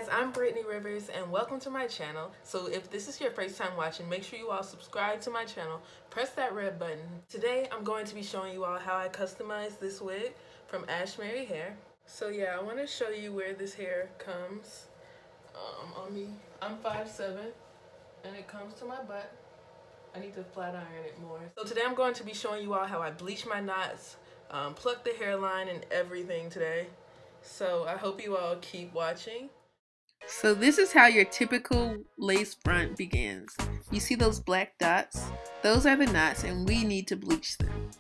guys, I'm Brittney Rivers and welcome to my channel. So if this is your first time watching, make sure you all subscribe to my channel, press that red button. Today I'm going to be showing you all how I customized this wig from Ashmary Hair. So yeah, I want to show you where this hair comes on me. I'm 5'7" and it comes to my butt. I need to flat iron it more. So today I'm going to be showing you all how I bleach my knots, pluck the hairline and everything today. So I hope you all keep watching. So this is how your typical lace front begins. You see those black dots? Those are the knots and we need to bleach them.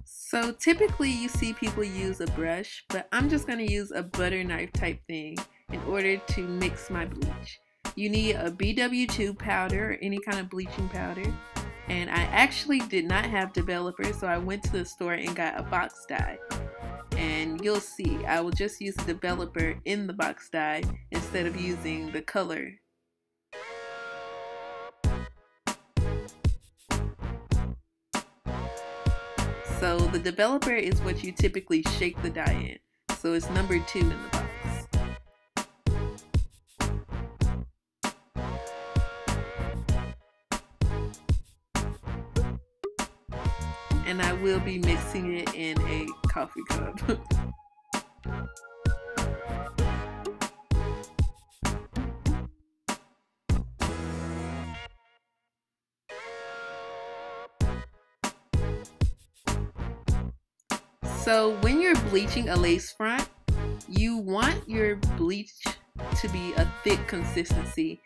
So typically you see people use a brush, but I'm just going to use a butter knife type thing in order to mix my bleach. You need a BW2 powder or any kind of bleaching powder. And I actually did not have developer, so I went to the store and got a box dye. And you'll see, I will just use the developer in the box dye instead of using the color. So the developer is what you typically shake the dye in. So it's number 2 in the box. And I will be mixing it in a coffee cup. So when you're bleaching a lace front, you want your bleach to be a thick consistency.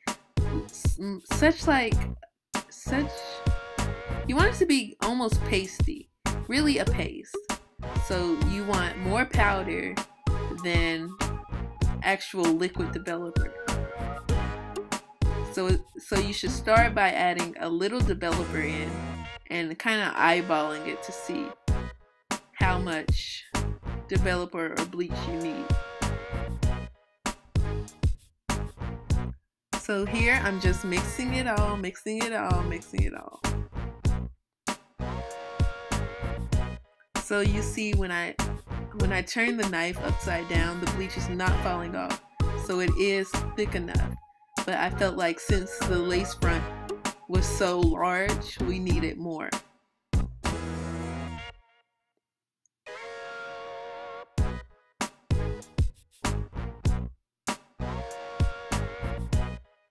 You want it to be almost pasty, really a paste. So you want more powder than actual liquid developer. So you should start by adding a little developer in and kind of eyeballing it to see how much developer or bleach you need. So here I'm just mixing it all, mixing it all, mixing it all. So you see when I turn the knife upside down, the bleach is not falling off. So it is thick enough. But I felt like since the lace front was so large, we needed more.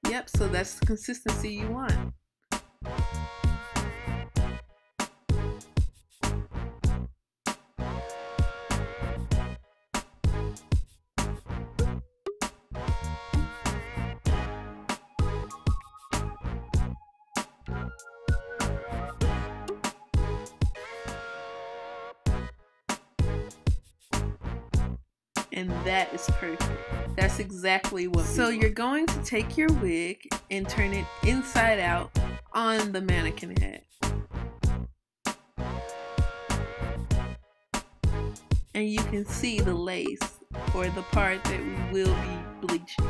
Yep, so that's the consistency you want. And that is perfect. That's exactly what we want. You're going to take your wig and turn it inside out on the mannequin head. And you can see the lace or the part that we will be bleaching.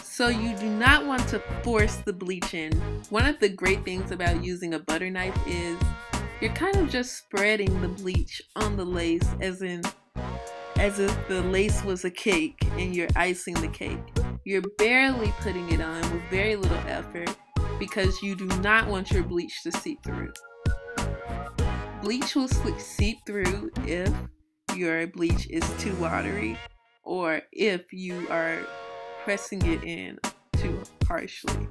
So you do not want to force the bleach in. One of the great things about using a butter knife is you're kind of just spreading the bleach on the lace as if the lace was a cake and you're icing the cake. You're barely putting it on with very little effort because you do not want your bleach to seep through. Bleach will seep through if your bleach is too watery or if you are pressing it in too harshly.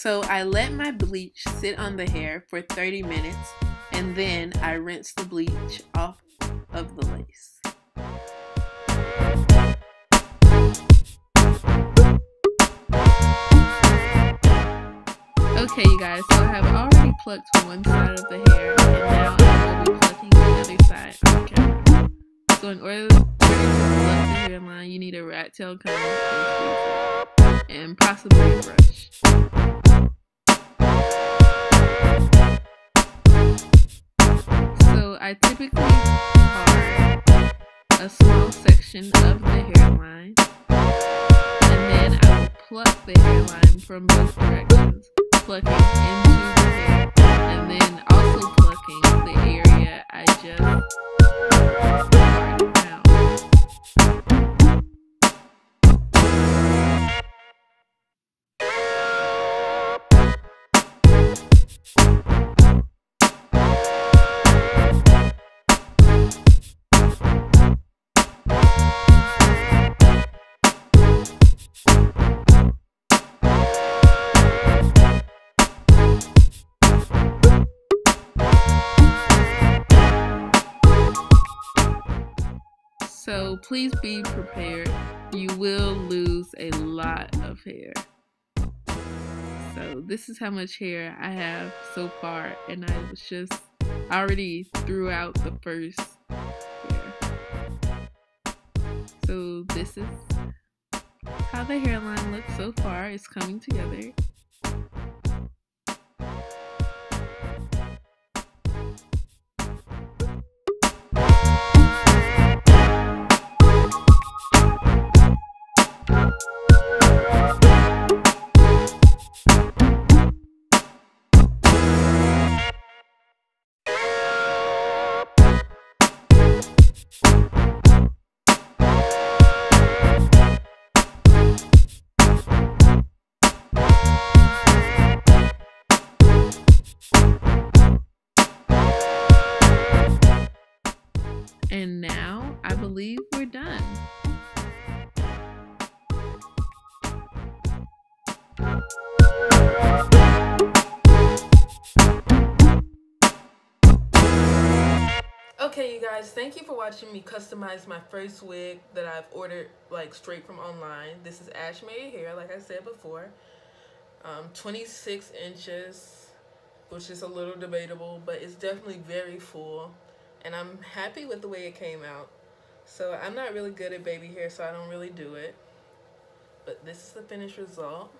So I let my bleach sit on the hair for 30 minutes and then I rinse the bleach off of the lace. Okay, you guys, so I have already plucked one side of the hair, and now I will be plucking the other side on camera. So in order to pluck the hairline, you need a rat tail comb and possibly a brush. So I typically part a small section of the hairline, and then I will pluck the hairline from both directions, plucking into the hair, and then also plucking the area I just parted out. So please be prepared. You will lose a lot of hair. So this is how much hair I have so far, and I was just already threw out the first hair. So this is how the hairline looks so far. It's coming together. And now I believe we're done. Okay, you guys, thank you for watching me customize my first wig that I've ordered like straight from online. This is Ash Made Hair, like I said before. 26 inches, which is a little debatable, but it's definitely very full. And I'm happy with the way it came out. So I'm not really good at baby hair, so I don't really do it. But this is the finished result.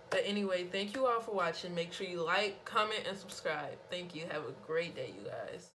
But anyway, thank you all for watching. Make sure you like, comment, and subscribe. Thank you. Have a great day, you guys.